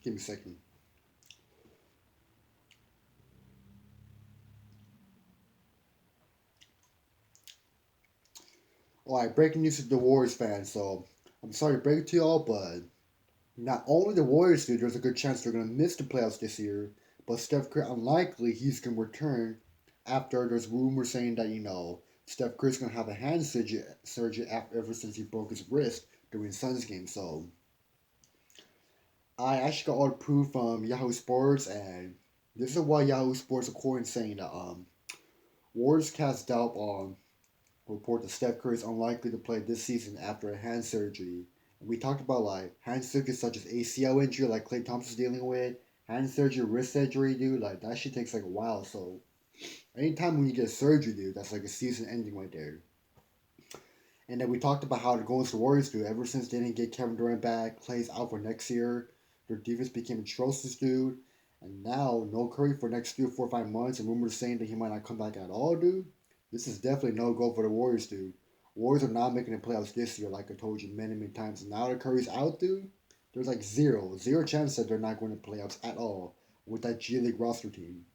Give me a second. All right, breaking news to the Warriors fans. So I'm sorry to break it to y'all, but not only the Warriors do, there's a good chance they're going to miss the playoffs this year, but Steph Curry, unlikely he's going to return after there's rumors saying that, Steph Curry's going to have a hand surgery after, ever since he broke his wrist during Suns game. So I actually got all the proof from Yahoo Sports, and this is what Yahoo Sports according saying that Warriors cast doubt on report that Steph Curry is unlikely to play this season after a hand surgery. And we talked about like hand surgery such as ACL injury, like Klay Thompson's dealing with, hand surgery, wrist surgery, dude. Like that shit takes like a while. So anytime when you get surgery, dude, that's like a season ending right there. And then we talked about how the Golden State Warriors do. Ever since they didn't get Kevin Durant back, Clay's out for next year. Their defense became atrocious, dude. And now no Curry for next 3 or 4 or 5 months, and rumors saying that he might not come back at all, dude. This is definitely no go for the Warriors, dude. Warriors are not making the playoffs this year, like I told you many, many times. And now that Curry's out, dude, there's like zero chance that they're not going to playoffs at all with that G League roster team.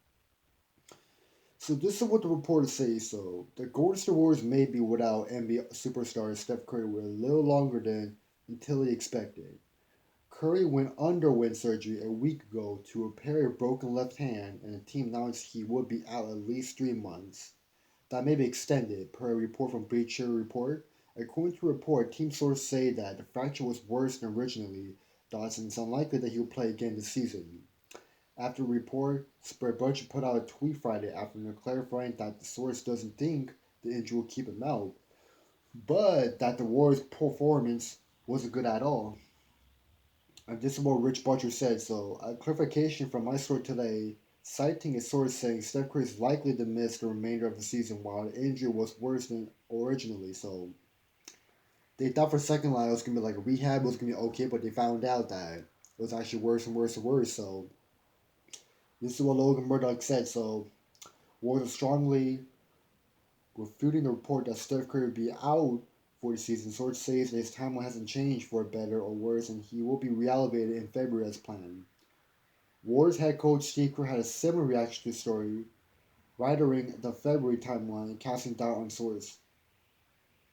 So this is what the reporters say. So the Golden State Warriors may be without NBA superstar Steph Curry for a little longer than until he expected. Curry went underwent surgery a week ago to repair a broken left hand, and the team announced he would be out at least 3 months. That may be extended, per a report from Bleacher Report. According to a report, team sources say that the fracture was worse than originally thought, and it's unlikely that he will play again this season. After the report, Spread Bunch put out a tweet Friday afternoon clarifying that the source doesn't think the injury will keep him out, but that the Warriors' performance wasn't good at all. And this is what Rich Butcher said. So, a clarification from my source today, citing a source saying Steph Curry is likely to miss the remainder of the season while the injury was worse than originally. So, they thought for a second like it was going to be like a rehab, it was going to be okay, but they found out that it was actually worse and worse and worse. So, this is what Logan Murdoch said. So, Warriors are strongly refuting the report that Steph Curry will be out for the season. Source says that his timeline hasn't changed for better or worse, and he will be reallocated in February as planned. Warriors head coach Steve Kerr had a similar reaction to the story, right during the February timeline, casting doubt on source.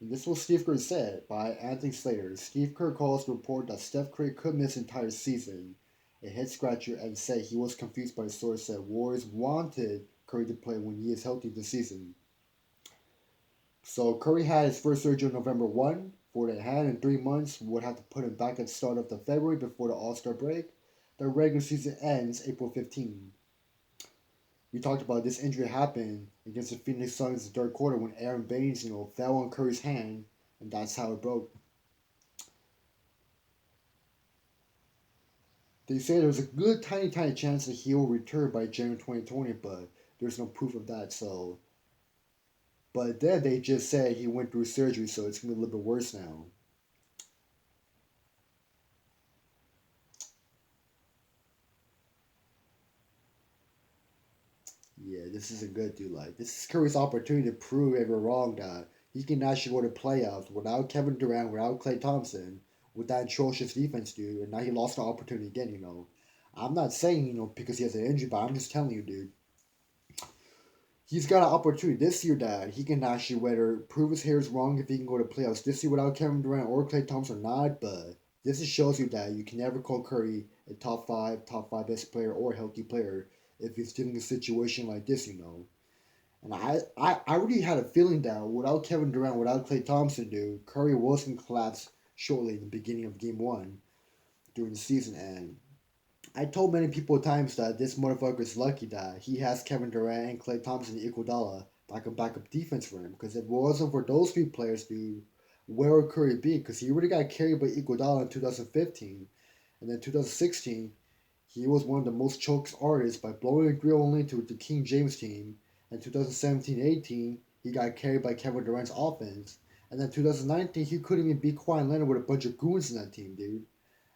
And this was Steve Kerr said by Anthony Slater. Steve Kerr calls the report that Steph Curry could miss the entire season a head scratcher and said he was confused by the source that Warriors wanted Curry to play when he is healthy this season. So Curry had his first surgery on November 1 for the hand in 3 months. Would have to put him back at the start of the February before the All Star break. The regular season ends April 15. We talked about this injury happened against the Phoenix Suns in the third quarter when Aaron Baines, fell on Curry's hand, and that's how it broke. They say there's a good tiny chance that he will return by January 2020, but there's no proof of that. So, but then they just said he went through surgery, so it's gonna be a little bit worse now. Yeah, this isn't good, dude. Like, this is Curry's opportunity to prove everyone wrong that he can actually go to playoffs without Kevin Durant, without Klay Thompson, with that atrocious defense, dude. And now he lost the opportunity again. I'm not saying, because he has an injury, but I'm just telling you, dude. He's got an opportunity this year that he can actually whether prove his hair is wrong if he can go to playoffs this year without Kevin Durant or Klay Thompson or not, but this just shows you that you can never call Curry a top five best player or healthy player if he's dealing a situation like this. And I really had a feeling that without Kevin Durant, without Klay Thompson, dude, Curry was going to collapse shortly in the beginning of game one during the season. And I told many people at times that this motherfucker is lucky that he has Kevin Durant and Klay Thompson and Iguodala that can back up defense for him. Because if it wasn't for those three players, dude, where would Curry be? Because he already got carried by Iguodala in 2015. And then 2016, he was one of the most choked artists by blowing a 3 to the King James team. And 2017-18, he got carried by Kevin Durant's offense. And then 2019, he couldn't even beat Kawhi Leonard with a bunch of goons in that team, dude.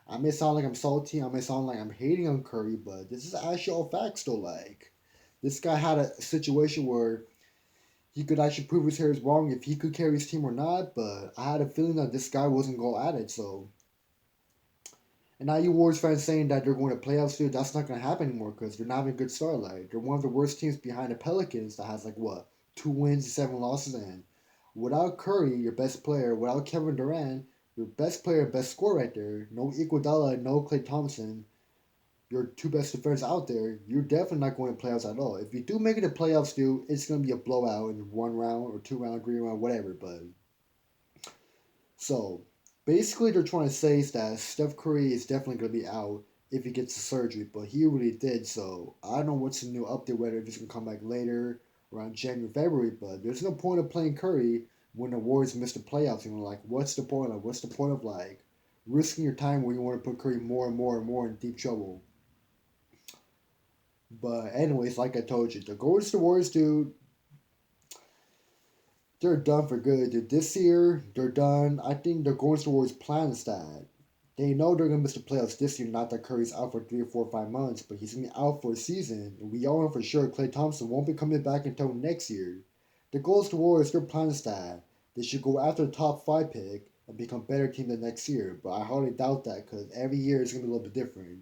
I may sound like I'm salty, I may sound like I'm hating on Curry, but this is actually all facts though. Like, this guy had a situation where he could actually prove his hair is wrong if he could carry his team or not, but I had a feeling that this guy wasn't going at it, so. And now you Warriors fans saying that they're going to playoffs, dude, that's not going to happen anymore because they're not having a good start. Like, they're one of the worst teams behind the Pelicans that has, like, what, 2 wins and 7 losses. And without Curry, your best player, without Kevin Durant, your best player, best scorer right there, no Iguodala, no Klay Thompson, your two best defenders out there, you're definitely not going to playoffs at all. If you do make it to playoffs, dude, it's going to be a blowout in 1 round or 2 round, 3 round, whatever. But so basically, they're trying to say is that Steph Curry is definitely going to be out if he gets the surgery, but he really did. So I don't know what's the new update, whether if he's going to come back later around January, February. But there's no point of playing Curry when the Warriors miss the playoffs. You know, like what's the point? Like what's the point of like risking your time where you want to put Curry more and more and more in deep trouble? But anyways, like I told you, the Golden State Warriors, dude, they're done for good. Dude, this year, they're done. I think the Golden State Warriors plan is that they know they're gonna miss the playoffs this year. Not that Curry's out for 3 or 4 or 5 months, but he's gonna be out for a season. And we all know for sure Klay Thompson won't be coming back until next year. The Golden State Warriors, their plan is that they should go after the top 5 pick and become a better team the next year. But I hardly doubt that because every year is gonna be a little bit different.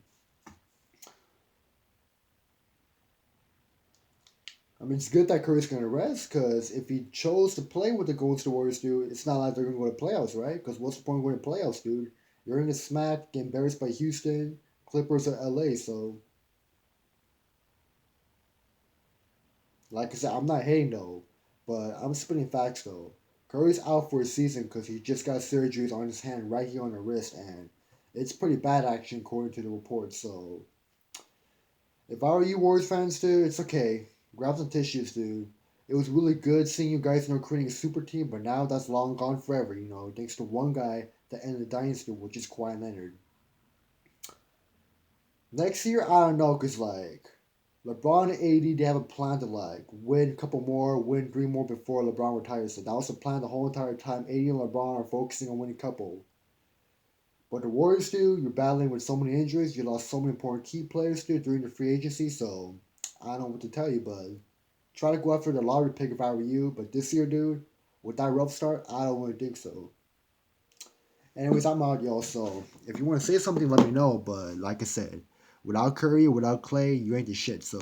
I mean, it's good that Curry's going to rest because if he chose to play with the Golden State Warriors, dude, it's not like they're going to go to playoffs, right? Because what's the point of going to playoffs, dude? You're going to smack, get embarrassed by Houston, Clippers, or LA. So, like I said, I'm not hating though, but I'm spitting facts though. Curry's out for a season because he just got surgeries on his hand right here on the wrist, and it's pretty bad action according to the report. So, if I were you Warriors fans, dude, it's okay. Grab some tissues, dude. It was really good seeing you guys, creating a super team, but now that's long gone forever, thanks to one guy that ended the dynasty, which is Kawhi Leonard. Next year, I don't know, because, like, LeBron and AD, they have a plan to, like, win a couple more, win 3 more before LeBron retires. So that was the plan the whole entire time. AD and LeBron are focusing on winning a couple. But the Warriors, dude, you're battling with so many injuries. You lost so many important key players, dude, during the free agency. So I don't know what to tell you, but try to go after the lottery pick if I were you. But this year, dude, with that rough start, I don't really think so. Anyways, I'm out, y'all. So if you want to say something, let me know. But like I said, without Curry, without Klay, you ain't the shit. So